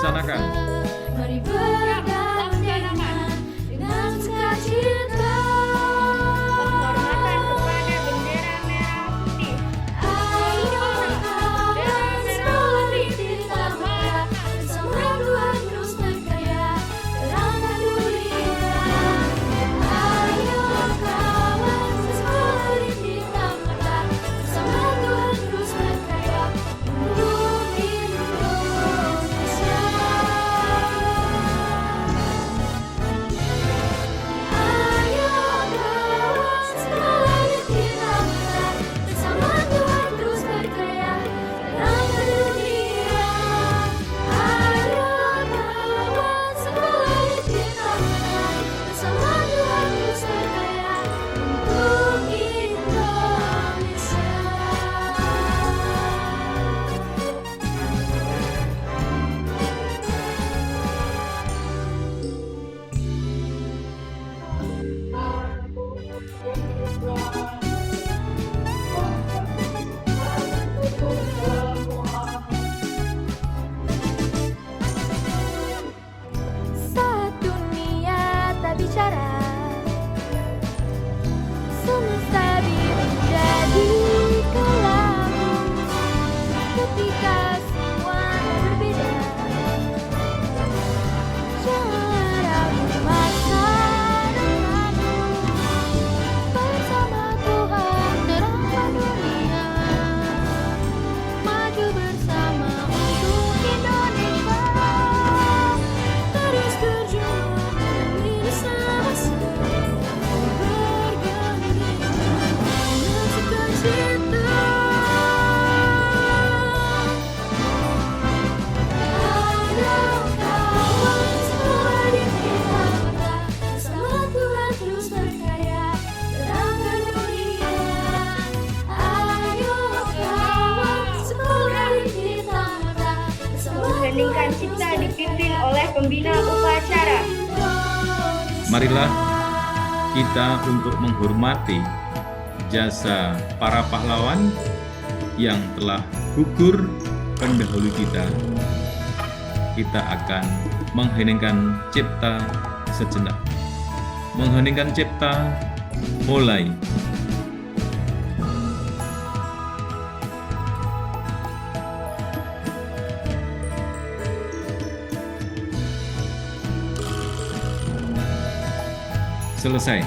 dilaksanakan? Mari bergandengan dengan sukacita. Penghormatan kepada bendera merah putih. Ayo kawan sekolah kita muda, bersama Tuhan terus berkarya, terangkan dunia. Ayo kawan sekolah kita muda, bersama Tuhan terus berkarya untuk Indonesia. Ayo kawan sekolah kita muda, bersama Tuhan terus berkarya, terangkan dunia. Ayo kawan sekolah kita muda, bersama Tuhan terus berkarya untuk Indonesia. Saat dunia tak bicara, semesta menjadi kelabu. Ketika semua berbeda, jangan ragu masa depanmu. Bersama Tuhan terangkan dunia, maju bersama untuk Indonesia. Terus berjuang demi bersama-sama, bergandengan dengan sukacita. Ayo kawan sekolah di kita muda, bersama Tuhan terus berkarya, terangkan dunia. Ayo kawan sekolah di kita muda, bersama Mengheningkan cipta dipimpin oleh pembina upacara. Marilah kita untuk menghormati jasa para pahlawan yang telah gugur pendahulu kita. Kita akan mengheningkan cipta sejenak. Mengheningkan cipta mulai. Selesai.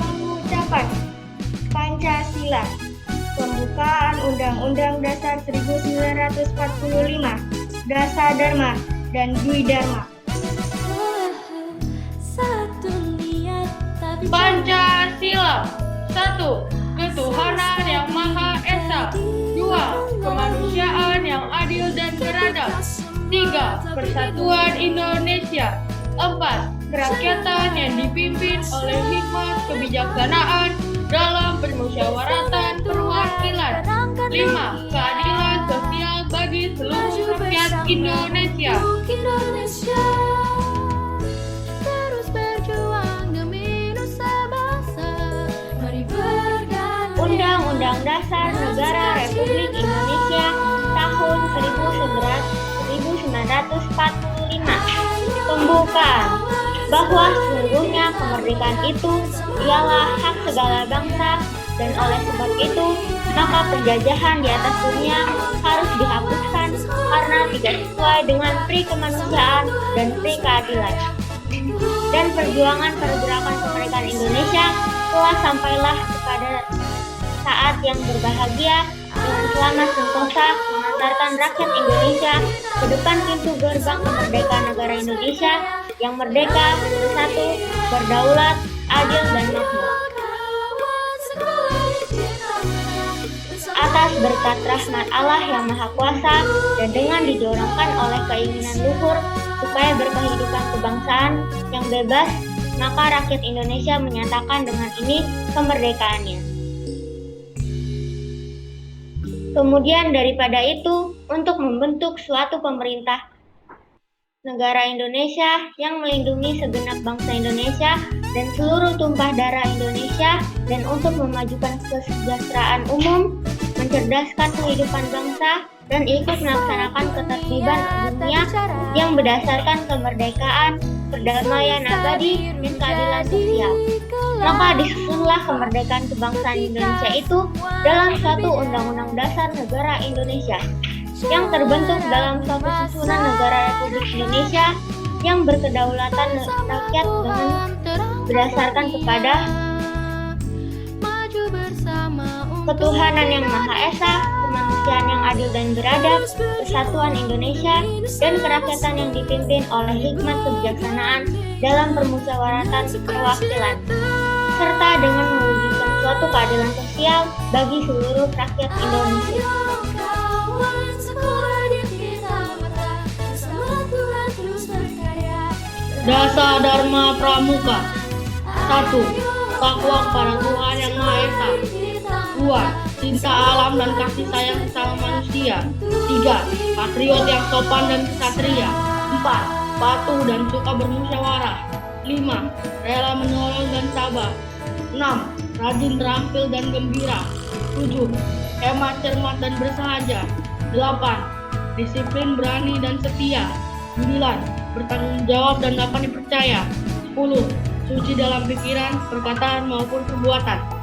Pengucapan Pancasila. Pembukaan Undang-Undang Dasar 1945, Dasa Dharma dan Dwi Dharma. Satu niat tak bicara. Pancasila. 1. Ketuhanan yang Maha Esa. 2. Kemanusiaan yang adil dan beradab. 3. Persatuan Indonesia. 4. Kerakyatan yang dipimpin oleh hikmat kebijaksanaan dalam permusyawaratan perwakilan. 5. Keadilan sosial bagi seluruh rakyat Indonesia. Untuk Indonesia. Terus berjuang demi nusa bangsa. Mari bergandengan. Undang-Undang Dasar Negara Republik Indonesia tahun 1945. Pembukaan. Bahwa sesungguhnya kemerdekaan itu ialah hak segala bangsa, dan oleh sebab itu maka penjajahan di atas dunia harus dihapuskan karena tidak sesuai dengan pri kemanusiaan dan pri keadilan. Dan perjuangan pergerakan kemerdekaan Indonesia telah sampailah kepada saat yang berbahagia dengan selamat sentosa mengantarkan rakyat Indonesia ke depan pintu gerbang kemerdekaan negara Indonesia yang merdeka, bersatu, berdaulat, adil dan makmur. Atas berkat rahmat Allah yang Maha Kuasa dan dengan didorongkan oleh keinginan luhur supaya berkehidupan kebangsaan yang bebas, maka rakyat Indonesia menyatakan dengan ini kemerdekaannya. Kemudian daripada itu, untuk membentuk suatu pemerintah negara Indonesia yang melindungi segenap bangsa Indonesia dan seluruh tumpah darah Indonesia, dan untuk memajukan kesejahteraan umum, mencerdaskan kehidupan bangsa, dan ikut melaksanakan ketertiban dunia yang berdasarkan kemerdekaan, perdamaian abadi, dan keadilan sosial. Maka disusunlah kemerdekaan kebangsaan Indonesia itu dalam suatu Undang-Undang Dasar Negara Indonesia yang terbentuk dalam suatu susunan negara Republik Indonesia yang berkedaulatan rakyat dengan berdasarkan kepada ketuhanan yang Maha Esa, kemanusiaan yang adil dan beradab, kesatuan Indonesia, dan kerakyatan yang dipimpin oleh hikmat kebijaksanaan dalam permusyawaratan perwakilan, serta dengan mewujudkan suatu keadilan sosial bagi seluruh rakyat Indonesia. Dasar Dharma Pramuka. 1. Takwa kepada Tuhan Yang Maha Esa. 2. Cinta alam dan kasih sayang sesama manusia. 3. Patriot yang sopan dan kesatria. 4. Patuh dan suka bermusyawarah. 5. Rela menolong dan sabar. 6. Rajin, terampil dan gembira. 7. Hemat, cermat dan bersahaja. 8. Disiplin, berani dan setia. 9. Bertanggung jawab dan dapat dipercaya. 10. Suci dalam pikiran, perkataan maupun perbuatan.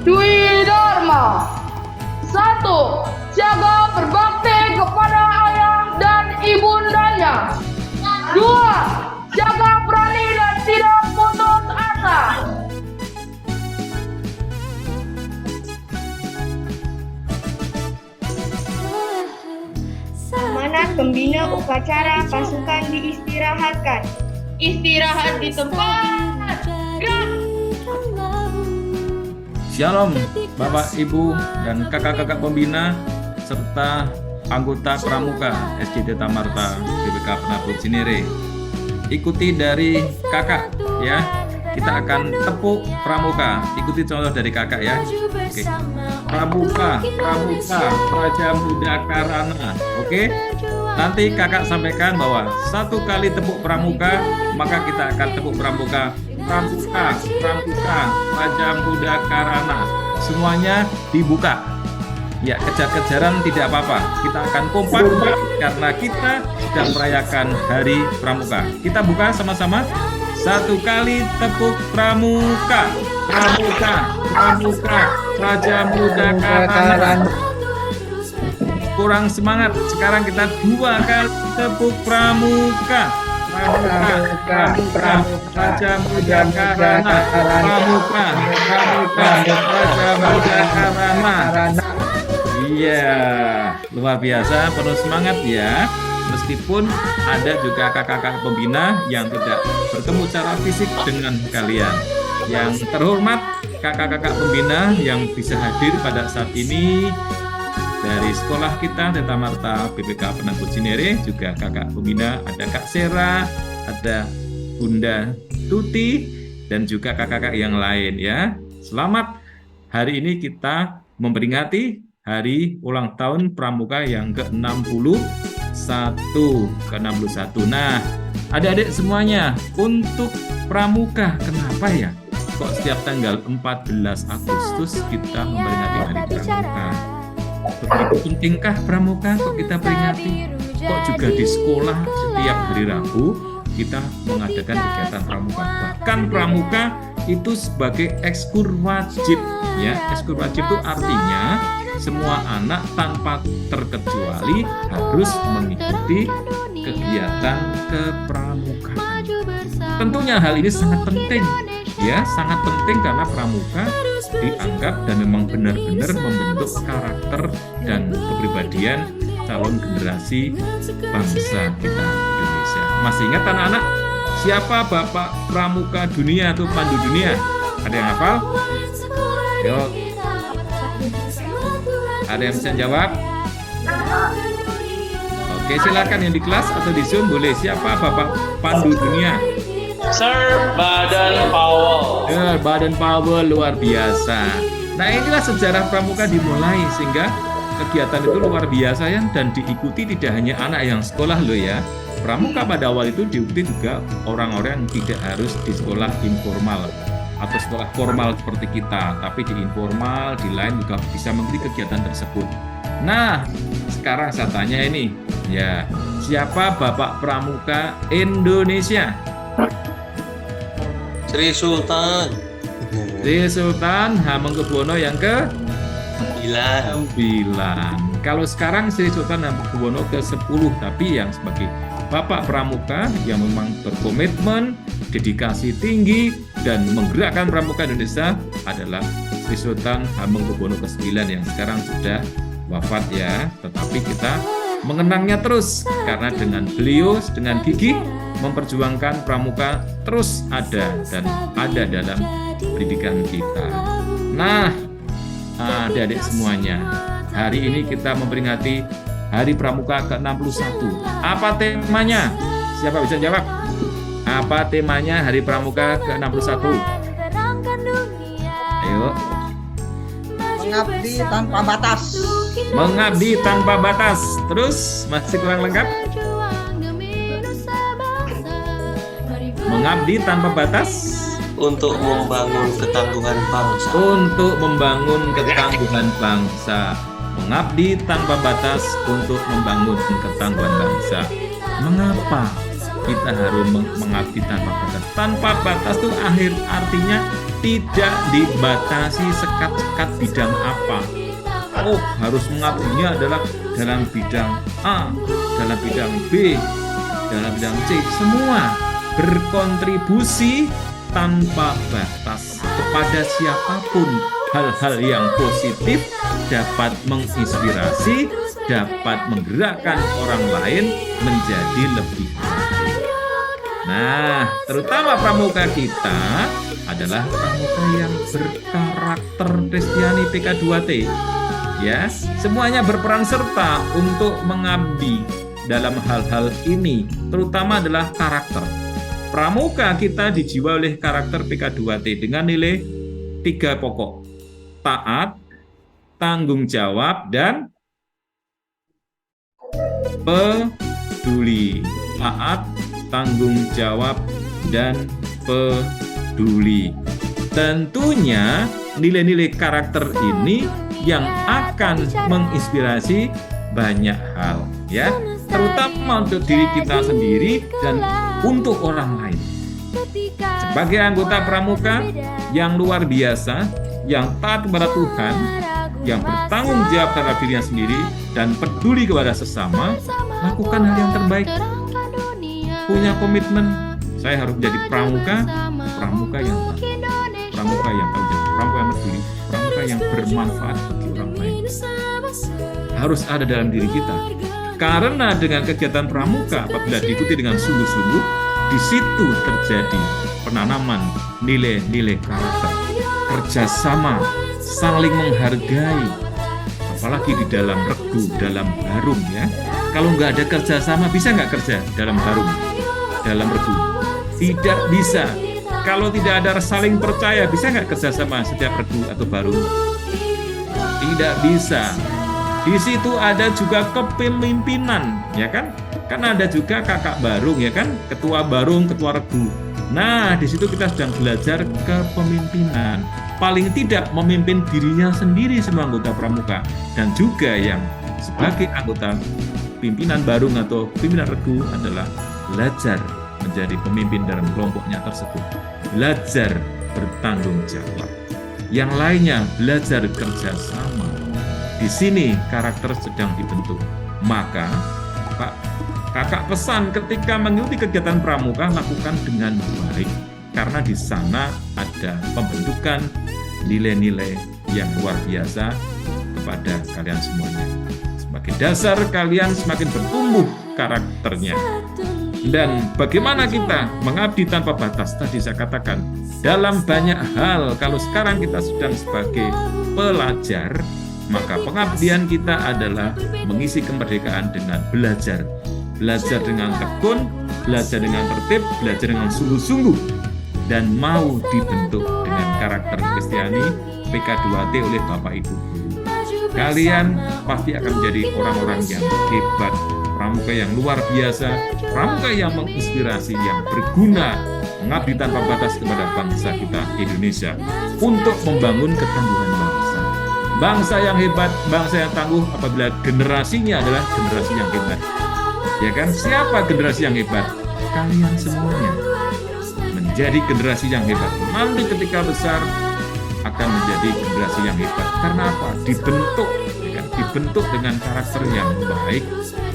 Dwi Dharma. 1. Jaga berbakti kepada ayah dan ibundanya. 2. Jaga berani dan tidak putus asa. Amanat pembina upacara pasukan diistirahatkan. Istirahat di tempat. Gerak. Shalom Bapak, Ibu, dan kakak-kakak pembina serta anggota Pramuka SJT Tamarta BPK Penabut Cinere. Ikuti dari kakak ya. Kita akan tepuk Pramuka. Ikuti contoh dari kakak ya. Oke. Pramuka, Pramuka, Praja Muda Karana. Oke. Nanti kakak sampaikan bahwa 1 kali tepuk Pramuka, maka kita akan tepuk Pramuka. Pramuka, Pramuka, Praja Muda Karana. Semuanya dibuka. Ya, kejar-kejaran tidak apa-apa. Kita akan kompak karena kita sedang merayakan Hari Pramuka. Kita buka sama-sama. 1 kali tepuk Pramuka. Pramuka, Pramuka, Praja Muda Karana. Kurang semangat. Sekarang kita 2 kali tepuk Pramuka. Pramuka, Praja Muda Karana. Pramuka, Pramuka, Praja Muda Karana. Iya, luar biasa, penuh semangat ya. Meskipun ada juga kakak-kakak pembina yang tidak bertemu secara fisik dengan kalian. Yang terhormat kakak-kakak pembina yang bisa hadir pada saat ini dari sekolah kita Teta Marta BPK Penabut Cinere, juga kakak pembina ada Kak Sera, ada Bunda Tuti, dan juga kakak-kakak yang lain ya. Selamat, hari ini kita memperingati hari ulang tahun Pramuka yang ke-61. Nah, adik-adik semuanya, untuk Pramuka, kenapa ya? Kok setiap tanggal 14 Agustus kita memperingati hari Pramuka? Begitu pentingkah Pramuka kok kita peringati? Kok juga di sekolah setiap hari Rabu kita mengadakan kegiatan Pramuka? Bahkan Pramuka itu sebagai ekskur wajib ya. Ekskur wajib itu artinya semua anak tanpa terkecuali harus mengikuti kegiatan kepramukaan. Tentunya hal ini sangat penting ya, sangat penting karena Pramuka dianggap dan memang benar-benar membentuk karakter dan kepribadian calon generasi bangsa kita Indonesia. Masih ingat anak-anak siapa Bapak Pramuka Dunia atau Pandu Dunia? Ada yang hafal? Yuk. Ada yang bisa jawab? Oke, silakan yang di kelas atau di Zoom boleh. Siapa Bapak Pandu Dunia? Sir Baden Powell. Baden Powell, luar biasa. Nah, inilah sejarah Pramuka dimulai sehingga kegiatan itu luar biasa ya, dan diikuti tidak hanya anak yang sekolah loh ya, pramuka pada awal itu diikuti juga orang-orang yang tidak harus di sekolah informal atau sekolah formal seperti kita, tapi di informal, di lain juga bisa mengikuti kegiatan tersebut. Nah, sekarang saya tanya ini, ya, siapa Bapak Pramuka Indonesia? Sri Sultan. Sri Sultan Hamengkubuwono yang ke Gila. 9. Kalau sekarang Sri Sultan Hamengkubuwono ke-10, tapi yang sebagai Bapak Pramuka yang memang berkomitmen, dedikasi tinggi, dan menggerakkan pramuka Indonesia adalah Sri Sultan Hamengkubuwono ke-9 yang sekarang sudah wafat ya. Tetapi kita mengenangnya terus karena dengan beliau dengan gigih memperjuangkan pramuka terus ada dan ada dalam pendidikan kita. Nah, adik-adik semuanya, hari ini kita memperingati Hari Pramuka ke-61. Apa temanya? Siapa bisa jawab? Apa temanya Hari Pramuka ke-61? Ayo. Mengabdi tanpa batas. Mengabdi tanpa batas. Terus masih kurang lengkap? Mengabdi tanpa batas. Untuk membangun ketangguhan bangsa. Untuk membangun ketangguhan bangsa. Mengabdi tanpa batas untuk membangun ketangguhan bangsa. Mengapa kita harus mengabdi tanpa batas? Tanpa batas itu artinya tidak dibatasi sekat-sekat bidang apa. Oh, harus mengabdinya adalah dalam bidang A, dalam bidang B, dalam bidang C. Semua berkontribusi tanpa batas kepada siapapun. Hal-hal yang positif dapat menginspirasi, dapat menggerakkan orang lain menjadi lebih baik. Nah, terutama pramuka kita adalah pramuka yang berkarakter Kristiani PK2T. Ya, semuanya berperan serta untuk mengabdi dalam hal-hal ini, terutama adalah karakter. Pramuka kita dijiwa oleh karakter PK2T dengan nilai 3 pokok. Taat, tanggung jawab, dan peduli. Taat, tanggung jawab, dan peduli. Tentunya nilai-nilai karakter ini yang akan menginspirasi banyak hal, ya, terutama untuk diri kita sendiri dan untuk orang lain. Sebagai anggota pramuka yang luar biasa, yang taat kepada Tuhan, yang bertanggung jawab terhadap dirinya sendiri dan peduli kepada sesama, lakukan hal yang terbaik. Punya komitmen, saya harus menjadi pramuka yang taat, pramuka yang tanggung jawab, pramuka yang peduli, pramuka yang bermanfaat bagi orang lain. Harus ada dalam diri kita. Karena dengan kegiatan pramuka, apabila diikuti dengan sungguh-sungguh, di situ terjadi penanaman nilai-nilai karakter, kerjasama, saling menghargai, apalagi di dalam regu, dalam harum, ya. Kalau nggak ada kerjasama, bisa nggak kerja dalam harum, dalam regu? Tidak bisa. Kalau tidak ada saling percaya, bisa nggak kerjasama setiap regu atau barum? Tidak bisa. Di situ ada juga kepemimpinan, ya kan? Kan ada juga kakak barung, ya kan? Ketua barung, ketua regu. Nah, di situ kita sedang belajar kepemimpinan. Paling tidak memimpin dirinya sendiri semua anggota pramuka, dan juga yang sebagai anggota pimpinan barung atau pimpinan regu adalah belajar menjadi pemimpin dalam kelompoknya tersebut. Belajar bertanggung jawab. Yang lainnya belajar kerjasama. Di sini karakter sedang dibentuk. Maka kakak pesan ketika mengikuti kegiatan pramuka, lakukan dengan baik. Karena di sana ada pembentukan nilai-nilai yang luar biasa kepada kalian semuanya. Sebagai dasar kalian semakin bertumbuh karakternya. Dan bagaimana kita mengabdi tanpa batas? Tadi saya katakan, dalam banyak hal, kalau sekarang kita sedang sebagai pelajar, maka pengabdian kita adalah mengisi kemerdekaan dengan belajar. Belajar dengan tekun, belajar dengan tertib, belajar dengan sungguh-sungguh, dan mau dibentuk dengan karakter Kristiani PK2T oleh Bapak Ibu. Kalian pasti akan menjadi orang-orang yang hebat, pramuka yang luar biasa, pramuka yang menginspirasi, yang berguna, mengabdi tanpa batas kepada bangsa kita Indonesia untuk membangun ketangguhan bangsa. Bangsa yang hebat, bangsa yang tangguh apabila generasinya adalah generasi yang hebat. Ya kan? Siapa generasi yang hebat? Kalian semuanya menjadi generasi yang hebat. Nanti ketika besar akan menjadi generasi yang hebat. Karena apa? Dibentuk, ya kan? Dibentuk dengan karakter yang baik,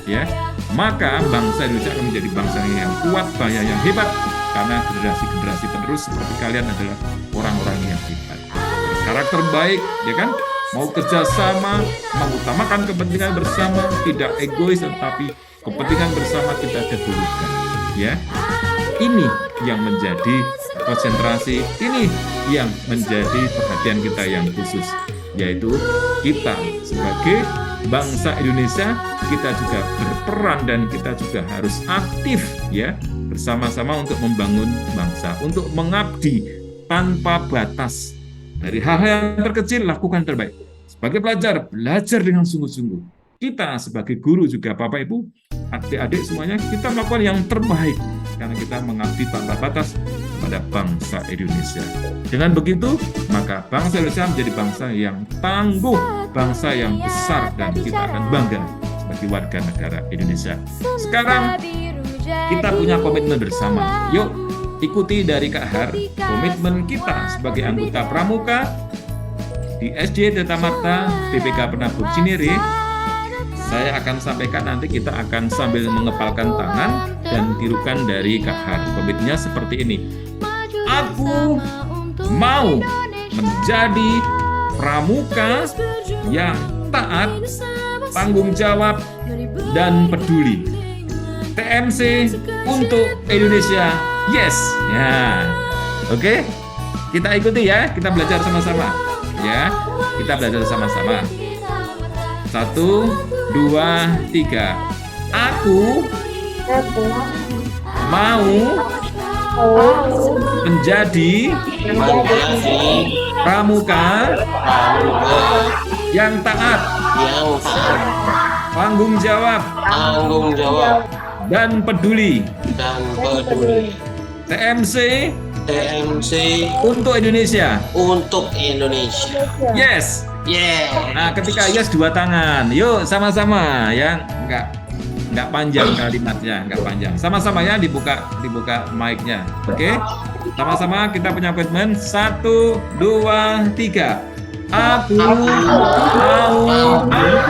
ya. Maka bangsa Indonesia akan menjadi bangsa yang kuat, bangsa yang hebat. Karena generasi-generasi penerus seperti kalian adalah orang-orang yang hebat. Karakter baik, ya kan? Mau kerjasama, mengutamakan kepentingan bersama, tidak egois, tetapi kepentingan bersama kita dahulukan. Ya, ini yang menjadi konsentrasi, ini yang menjadi perhatian kita yang khusus, yaitu kita sebagai bangsa Indonesia, kita juga berperan dan kita juga harus aktif, ya, bersama-sama untuk membangun bangsa, untuk mengabdi tanpa batas. Dari hal-hal yang terkecil, lakukan terbaik. Sebagai pelajar, belajar dengan sungguh-sungguh. Kita sebagai guru juga, Bapak Ibu, adik-adik semuanya, kita melakukan yang terbaik. Karena kita mengabdi tanpa batas kepada bangsa Indonesia. Dengan begitu, maka bangsa Indonesia menjadi bangsa yang tangguh, bangsa yang besar, dan kita akan bangga sebagai warga negara Indonesia. Sekarang, kita punya komitmen bersama. Yuk, ikuti dari Kak Har, komitmen kita sebagai anggota pramuka di SD Teta Marta BPK Penabur Cinere. Saya akan sampaikan, nanti kita akan sambil mengepalkan tangan dan tirukan dari Kak Har. Komitmennya seperti ini. Aku mau menjadi pramuka yang taat, tanggung jawab, dan peduli. TMC untuk Indonesia. Yes. Ya. Oke. Kita ikuti ya, kita belajar sama-sama. Ya, kita belajar sama-sama. 1, 2, 3. Aku mau menjadi pramuka yang taat, tanggung jawab, dan peduli. TMC untuk Indonesia. Yes. Nah, ketika yes 2 tangan. Yuk sama-sama ya. Enggak panjang kalimatnya, enggak panjang. Sama-sama ya, dibuka mic-nya. Oke? Sama-sama kita punya komitmen. 1, 2, 3. Aku mau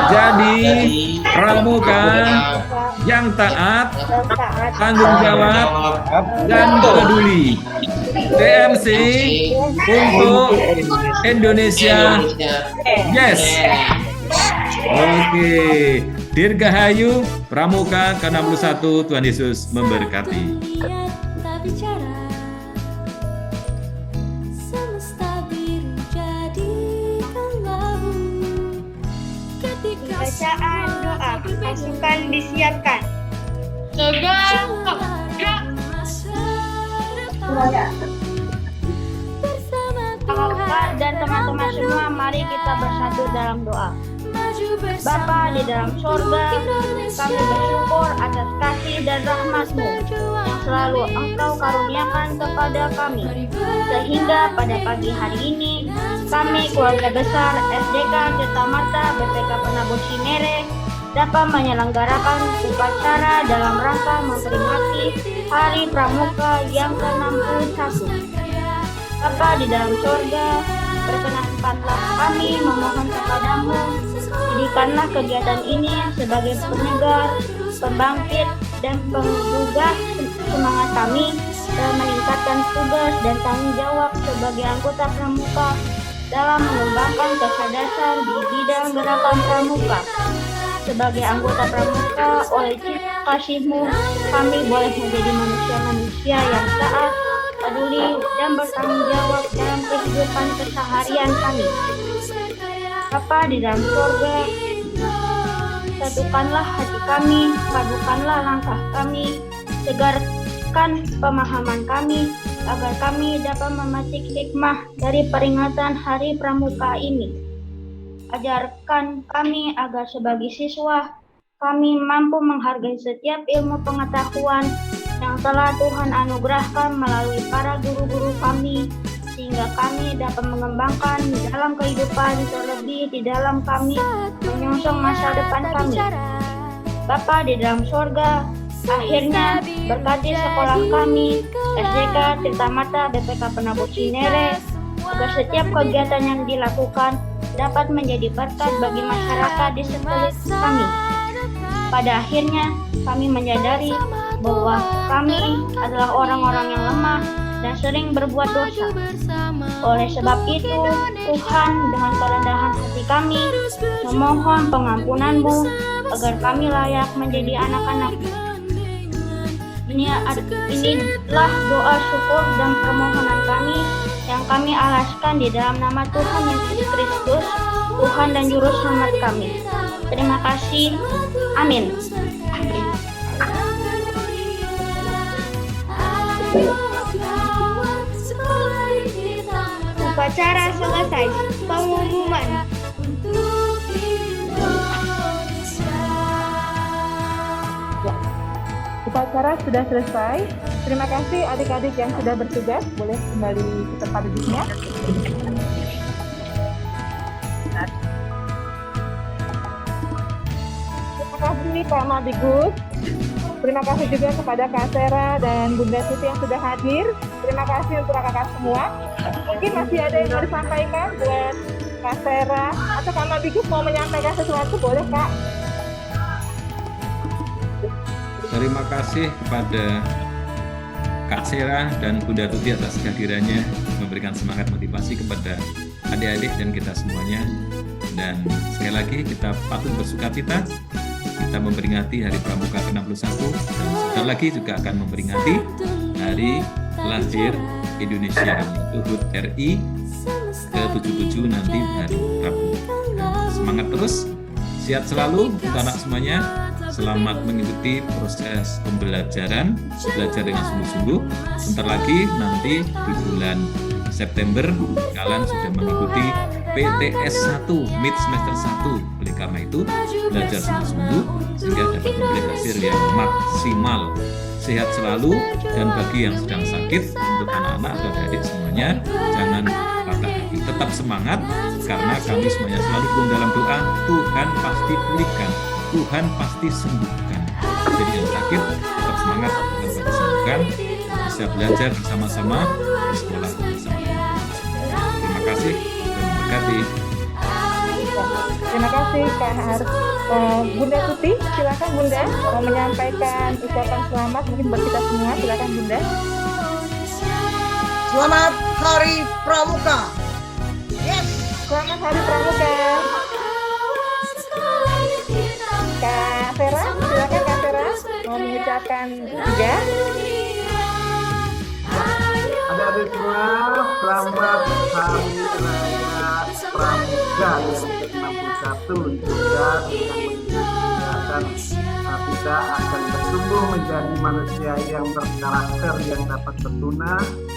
jadi pramuka yang taat, tanggung jawab, dan peduli. TMC untuk Indonesia. Yes. Oke. Dirgahayu Pramuka ke-61. Tuhan Yesus memberkati. Tak bicara, semesta biru jadikan lahu. Ketika Bacaan doa pasukan disiapkan. Kakak dan teman-teman semua, mari kita bersatu dalam doa. Bapa di dalam sorga, kami bersyukur atas kasih dan rahmat-Mu yang selalu Engkau karuniakan kepada kami, sehingga pada pagi hari ini kami keluarga besar SDK Teta Marta BPK Penabur Cinere dapat menyelenggarakan upacara dalam rangka memperingati Hari Pramuka yang ke-61. Bapa di dalam surga, perkenankanlah kami memohon kepadamu, jadikanlah kegiatan ini sebagai penyegar, pembangkit, dan penggugah semangat kami dalam meningkatkan tugas dan tanggung jawab sebagai anggota pramuka dalam mengembangkan kecerdasan di bidang gerakan pramuka. Sebagai anggota pramuka, oleh kasih-Mu, kami boleh menjadi manusia-manusia yang taat, peduli, dan bertanggung jawab dalam kehidupan keseharian kami. Bapa di dalam surga, satukanlah hati kami, padukanlah langkah kami, segarkan pemahaman kami, agar kami dapat memetik hikmah dari peringatan Hari Pramuka ini. Ajarkan kami agar sebagai siswa kami mampu menghargai setiap ilmu pengetahuan yang telah Tuhan anugerahkan melalui para guru-guru kami, sehingga kami dapat mengembangkan di dalam kehidupan, terlebih di dalam kami menyongsong masa depan kami. Bapa di dalam sorga, akhirnya berkati sekolah kami, SDK Tirta Mata BPK Penabur Cinere, agar setiap kegiatan yang dilakukan dapat menjadi berkat bagi masyarakat di sekeliling kami. Pada akhirnya, kami menyadari bahwa kami adalah orang-orang yang lemah dan sering berbuat dosa. Oleh sebab itu, Tuhan dengan kerendahan hati kami memohon pengampunan-Mu agar kami layak menjadi anak-anak-Mu. Inilah doa syukur dan permohonan kami yang kami alaskan di dalam nama Tuhan Yesus Kristus, Tuhan dan Juru Selamat kami. Terima kasih. Amin. Upacara selesai. Pengumuman. Upacara sudah selesai. Terima kasih adik-adik yang sudah bertugas. Boleh kembali ke tempat duduknya. Terima kasih Pak Madigus. Terima kasih juga kepada Kak Sera dan Bunda Tuti yang sudah hadir. Terima kasih untuk kakak-kakak semua. Mungkin masih ada yang mau disampaikan buat Kak Sera atau Kak Madigus mau menyampaikan sesuatu, boleh Kak? Terima kasih kepada Kak Sera dan Bunda Tuti atas kehadirannya, memberikan semangat motivasi kepada adik-adik dan kita semuanya. Dan sekali lagi kita patut bersukacita, kita memperingati Hari Pramuka ke-61 dan sebentar lagi juga akan memperingati Hari Lahir Indonesia, yaitu HUT RI ke-77 nanti hari Rabu. Dan semangat terus, sehat selalu untuk anak semuanya. Selamat mengikuti proses pembelajaran, belajar dengan sungguh-sungguh. Sebentar lagi nanti di bulan September kalian sudah mengikuti PTS 1, Mid Semester 1. Oleh karena itu, belajar sungguh-sungguh sehingga dapat memberi hasil yang maksimal. Sehat selalu, dan bagi yang sedang sakit, untuk anak-anak dan adik semuanya, jangan patah hati. Tetap semangat, karena kami semuanya selalu dukung dalam doa, Tuhan pasti pulihkan, Tuhan pasti sembuhkan. Jadi yang sakit, tetap semangat, Tuhan pasti sembuhkan, bisa belajar bersama-sama di sekolah bersama. Terima kasih, dan berkati. Terima kasih Kak Bunda Tuti, silakan Bunda mau menyampaikan ucapan selamat mungkin buat kita semua, silakan Bunda. Selamat Hari Pramuka. Yes. Selamat Hari Pramuka. Kak Vera, silakan Kak Vera mau mengucapkan juga. Adik-adik semua, selamat Hari Raya Pramuka yang ke-61, juga dengan kita akan bertumbuh menjadi manusia yang berkarakter yang dapat berguna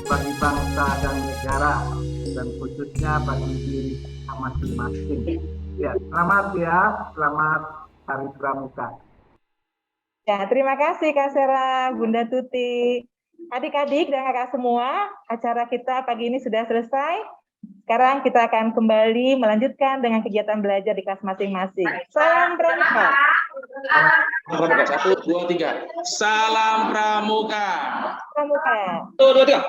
bagi bangsa dan negara, dan khususnya bagi diri kita masing-masing. Ya, selamat ya, selamat Hari Pramuka. Ya, terima kasih Kak Sera, Bunda Tuti. Adik-adik dan kakak semua, acara kita pagi ini sudah selesai. Sekarang kita akan kembali melanjutkan dengan kegiatan belajar di kelas masing-masing. Salam Pramuka. Pramuka, 1, 2, 3. Salam Pramuka. Pramuka. 1, 2, 3.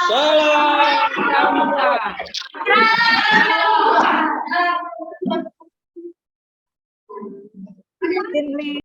Salam Pramuka. Pramuka.